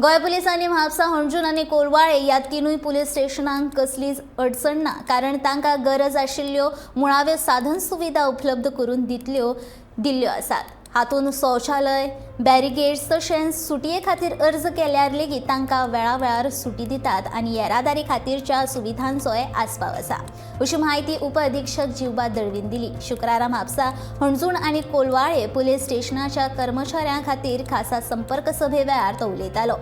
गोंय पुलिसांनी म्हापसा, हणजूण आनी कोलवाळे ह्या तिनूय पुलीस स्टेशनांक कसलीच अडचण ना, कारण तांकां गरज आशिल्ल्यो मुळाव्यो साधन सुविधा उपलब्ध करून दिल्ल्यो आसात। हातूंत शौचालय, बॅरिगेड्स तशेंच सुटये खातीर अर्ज केल्यार लेगीत तांकां वेळावेळार सुटी दितात आनी येरादारी खातीरच्या सुविधांचोय आस्पाव आसा, अशी माहिती उप अधीक्षक जिवबा दळवीन दिली। शुक्रारा म्हापसा, हणजूण आनी कोलवाळे पुलीस स्टेशनाच्या कर्मचाऱ्यां खातीर खासा संपर्क सभे वेळार तो उलयतालो।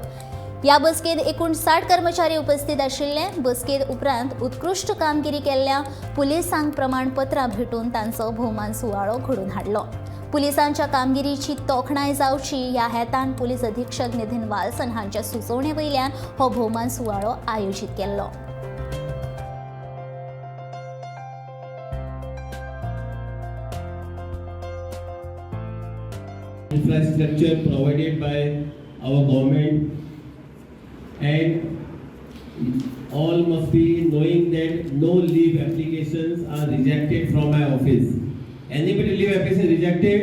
ह्या बसकेत एकूण 60 कर्मचारी उपस्थित आशिल्ले। बसकेत उपरांत उत्कृश्ट कामगिरी केल्ल्या पुलिसांक प्रमाणपत्रां भेटून तांचो भोवमान सुवाळो घडोवन हाडलो। पुलिसांच्या कामगिरीची तोखणाय जावची ह्या हेतान पुलीस अधीक्षक नितीन वाल्सन हांच्या सुचोवणे वयल्यान हो भोवमान सुवाळो आयोजीत केल्लो। Infrastructure provided by our government, and all must be knowing that no leave applications are rejected from my office. Anybody leave application rejected?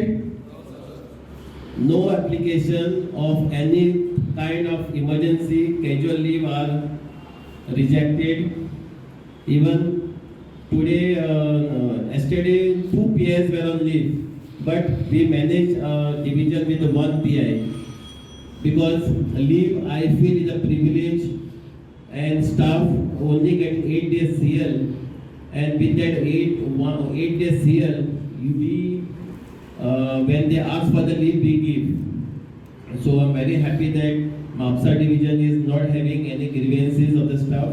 No application of any kind of emergency casual leave are rejected. Even today, yesterday 2 PIs were on leave, but we managed division with 1 PI, because leave I feel is a privilege, and staff only get 8 days CL, and with that 8 days CL, when they ask for the leave, we give. So I'm very happy that Mapsa division is not having any grievances of the staff,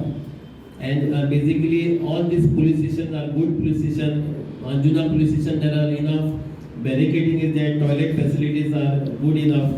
and basically all these police stations are good police station. Anjuna police station, there are enough barricading is there, toilet facilities are good enough.